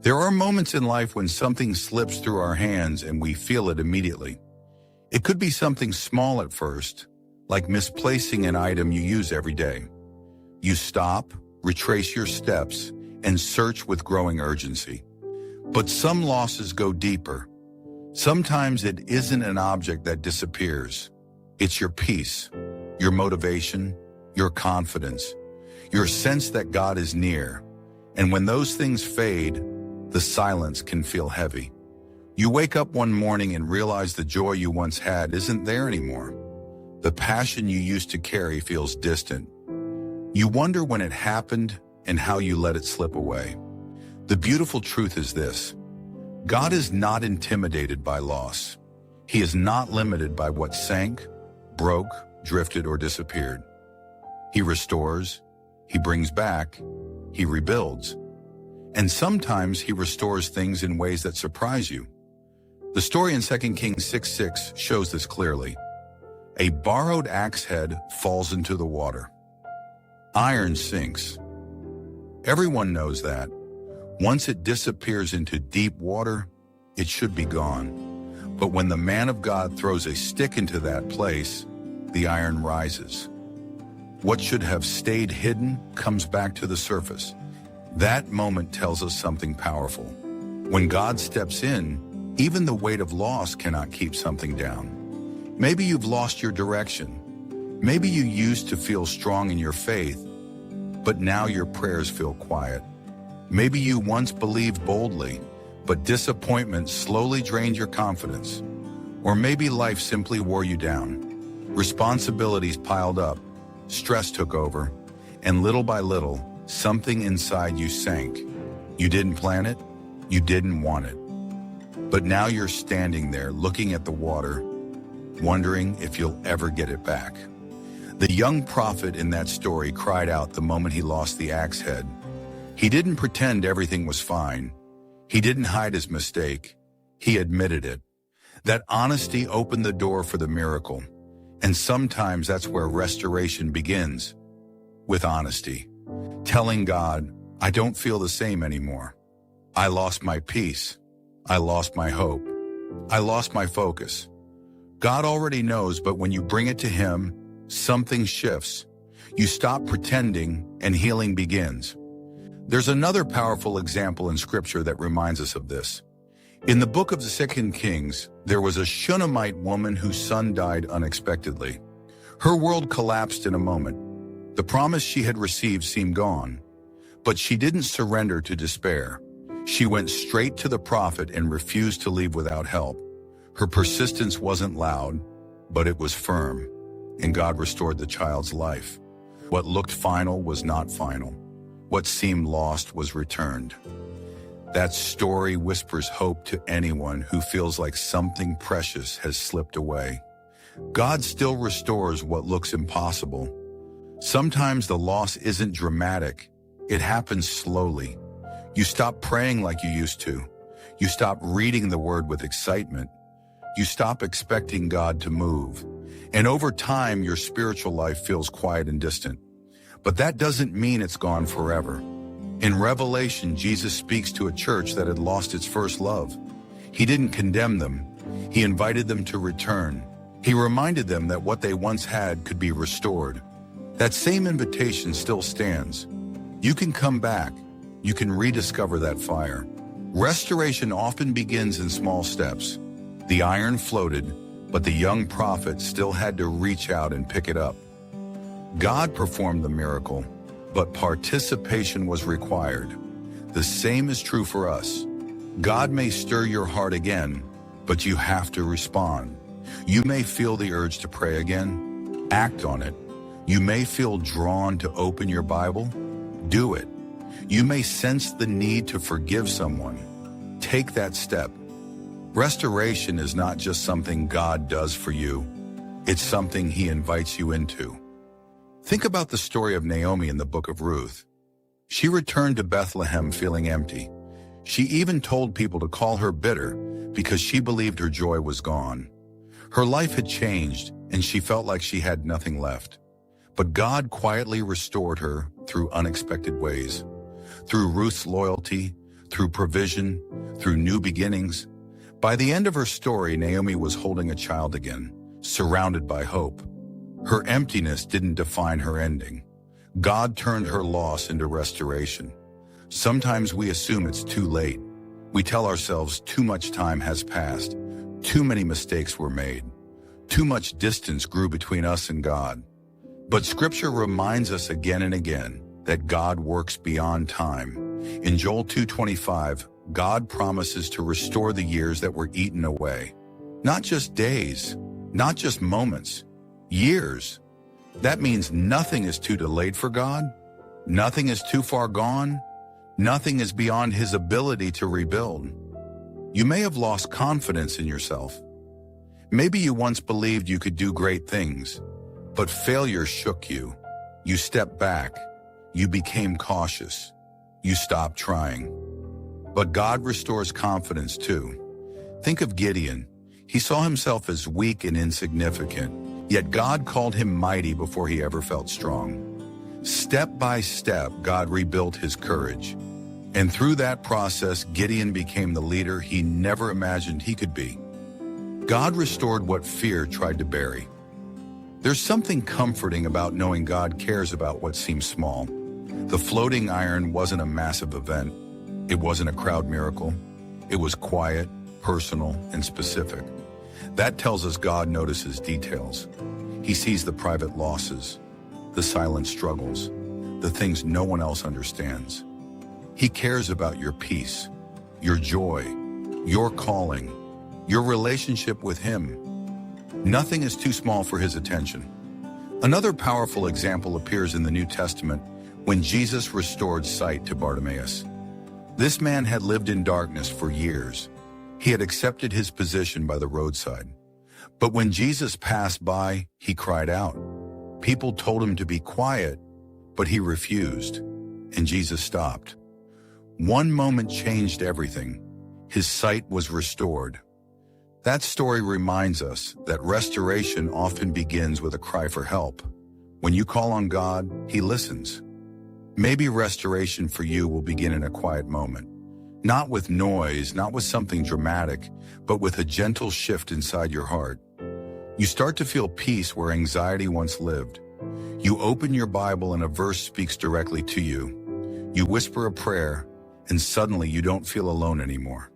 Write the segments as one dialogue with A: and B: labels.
A: There are moments in life when something slips through our hands and we feel it immediately. It could be something small at first, like misplacing an item you use every day. You stop, retrace your steps, and search with growing urgency. But some losses go deeper. Sometimes it isn't an object that disappears. It's your peace, your motivation, your confidence, your sense that God is near. And when those things fade, the silence can feel heavy. You wake up one morning and realize the joy you once had isn't there anymore. The passion you used to carry feels distant. You wonder when it happened and how you let it slip away. The beautiful truth is this: God is not intimidated by loss. He is not limited by what sank, broke, drifted, or disappeared. He restores, He brings back, He rebuilds. And sometimes He restores things in ways that surprise you. The story in 2 Kings 6:6 shows this clearly. A borrowed axe head falls into the water. Iron sinks. Everyone knows that. Once it disappears into deep water, it should be gone. But when the man of God throws a stick into that place, the iron rises. What should have stayed hidden comes back to the surface. That moment tells us something powerful. When God steps in, even the weight of loss cannot keep something down. Maybe you've lost your direction. Maybe you used to feel strong in your faith, but now your prayers feel quiet. Maybe you once believed boldly, but disappointment slowly drained your confidence. Or maybe life simply wore you down. Responsibilities piled up, stress took over, and little by little, something inside you sank. You didn't plan it, you didn't want it. But now you're standing there looking at the water, wondering if you'll ever get it back. The young prophet in that story cried out the moment he lost the axe head. He didn't pretend everything was fine. He didn't hide his mistake. He admitted it. That honesty opened the door for the miracle. And sometimes that's where restoration begins. With honesty. Telling God, I don't feel the same anymore. I lost my peace. I lost my hope. I lost my focus. God already knows, but when you bring it to Him, something shifts. You stop pretending and healing begins. There's another powerful example in Scripture that reminds us of this. In the book of the 2 Kings, there was a Shunammite woman whose son died unexpectedly. Her world collapsed in a moment. The promise she had received seemed gone. But she didn't surrender to despair. She went straight to the prophet and refused to leave without help. Her persistence wasn't loud, but it was firm, and God restored the child's life. What looked final was not final. What seemed lost was returned. That story whispers hope to anyone who feels like something precious has slipped away. God still restores what looks impossible. Sometimes the loss isn't dramatic. It happens slowly. You stop praying like you used to. You stop reading the Word with excitement. You stop expecting God to move. And over time, your spiritual life feels quiet and distant. But that doesn't mean it's gone forever. In Revelation, Jesus speaks to a church that had lost its first love. He didn't condemn them. He invited them to return. He reminded them that what they once had could be restored. That same invitation still stands. You can come back. You can rediscover that fire. Restoration often begins in small steps. The iron floated, but the young prophet still had to reach out and pick it up. God performed the miracle, but participation was required. The same is true for us. God may stir your heart again, but you have to respond. You may feel the urge to pray again. Act on it. You may feel drawn to open your Bible. Do it. You may sense the need to forgive someone. Take that step. Restoration is not just something God does for you. It's something He invites you into. Think about the story of Naomi in the book of Ruth. She returned to Bethlehem feeling empty. She even told people to call her bitter because she believed her joy was gone. Her life had changed and she felt like she had nothing left. But God quietly restored her through unexpected ways. Through Ruth's loyalty, through provision, through new beginnings. By the end of her story, Naomi was holding a child again, surrounded by hope. Her emptiness didn't define her ending. God turned her loss into restoration. Sometimes we assume it's too late. We tell ourselves too much time has passed, too many mistakes were made, too much distance grew between us and God. But Scripture reminds us again and again that God works beyond time. In Joel 2:25, God promises to restore the years that were eaten away. Not just days, not just moments, years. That means nothing is too delayed for God. Nothing is too far gone. Nothing is beyond His ability to rebuild. You may have lost confidence in yourself. Maybe you once believed you could do great things, but failure shook you. You stepped back. You became cautious. You stopped trying. But God restores confidence too. Think of Gideon. He saw himself as weak and insignificant, yet God called him mighty before he ever felt strong. Step by step, God rebuilt his courage. And through that process, Gideon became the leader he never imagined he could be. God restored what fear tried to bury. There's something comforting about knowing God cares about what seems small. The floating iron wasn't a massive event. It wasn't a crowd miracle. It was quiet, personal, and specific. That tells us God notices details. He sees the private losses, the silent struggles, the things no one else understands. He cares about your peace, your joy, your calling, your relationship with Him. Nothing is too small for His attention. Another powerful example appears in the New Testament when Jesus restored sight to Bartimaeus. This man had lived in darkness for years. He had accepted his position by the roadside. But when Jesus passed by, he cried out. People told him to be quiet, but he refused, and Jesus stopped. One moment changed everything. His sight was restored. That story reminds us that restoration often begins with a cry for help. When you call on God, He listens. Maybe restoration for you will begin in a quiet moment. Not with noise, not with something dramatic, but with a gentle shift inside your heart. You start to feel peace where anxiety once lived. You open your Bible and a verse speaks directly to you. You whisper a prayer, and suddenly you don't feel alone anymore.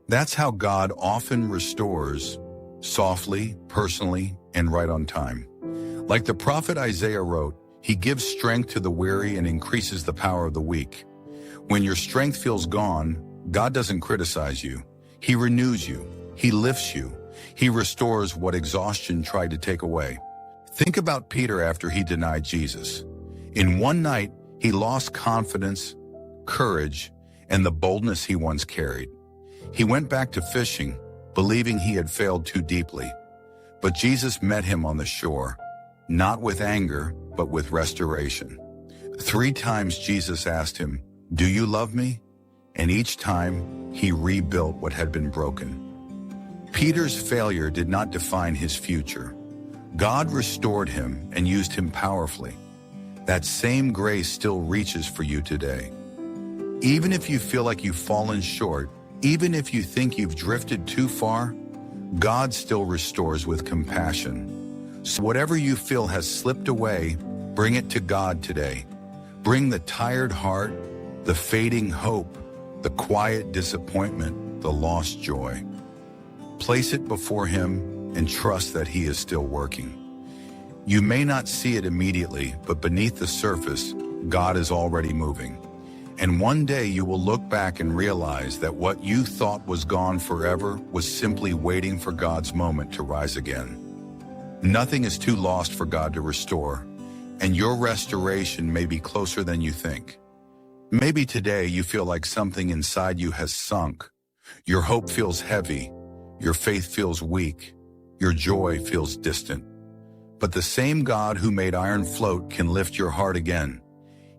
A: That's how God often restores, softly, personally, and right on time. Like the prophet Isaiah wrote, He gives strength to the weary and increases the power of the weak. When your strength feels gone, God doesn't criticize you. He renews you. He lifts you. He restores what exhaustion tried to take away. Think about Peter after he denied Jesus. In one night, he lost confidence, courage, and the boldness he once carried. He went back to fishing, believing he had failed too deeply. But Jesus met him on the shore, not with anger, but with restoration. 3 times Jesus asked him, "Do you love me?" And each time, he rebuilt what had been broken. Peter's failure did not define his future. God restored him and used him powerfully. That same grace still reaches for you today. Even if you feel like you've fallen short, even if you think you've drifted too far, God still restores with compassion. So whatever you feel has slipped away, bring it to God today. Bring the tired heart, the fading hope, the quiet disappointment, the lost joy. Place it before Him and trust that He is still working. You may not see it immediately, but beneath the surface, God is already moving. And one day you will look back and realize that what you thought was gone forever was simply waiting for God's moment to rise again. Nothing is too lost for God to restore, and your restoration may be closer than you think. Maybe today you feel like something inside you has sunk. Your hope feels heavy. Your faith feels weak. Your joy feels distant. But the same God who made iron float can lift your heart again.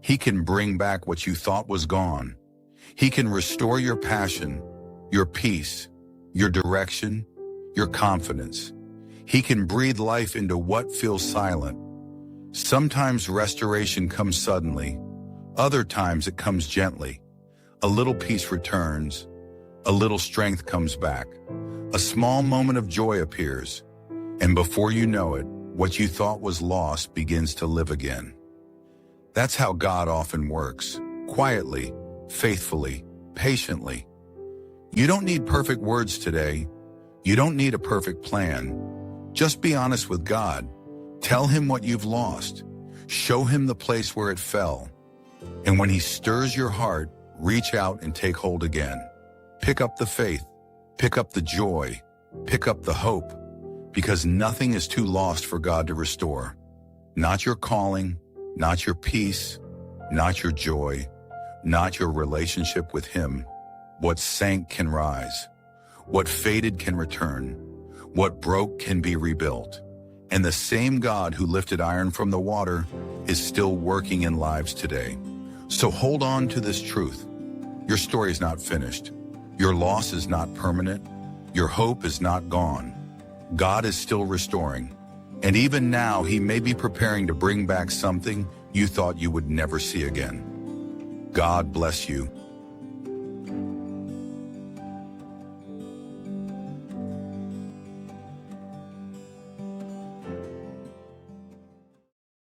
A: He can bring back what you thought was gone. He can restore your passion, your peace, your direction, your confidence. He can breathe life into what feels silent. Sometimes restoration comes suddenly. Other times it comes gently. A little peace returns, a little strength comes back, a small moment of joy appears, and before you know it, what you thought was lost begins to live again. That's how God often works, quietly, faithfully, patiently. You don't need perfect words today. You don't need a perfect plan. Just be honest with God. Tell him what you've lost. Show him the place where it fell. And when he stirs your heart, reach out and take hold again. Pick up the faith. Pick up the joy. Pick up the hope. Because nothing is too lost for God to restore. Not your calling, not your peace, not your joy, not your relationship with him. What sank can rise. What faded can return. What broke can be rebuilt. And the same God who lifted iron from the water is still working in lives today. So hold on to this truth. Your story is not finished. Your loss is not permanent. Your hope is not gone. God is still restoring. And even now, he may be preparing to bring back something you thought you would never see again. God bless you.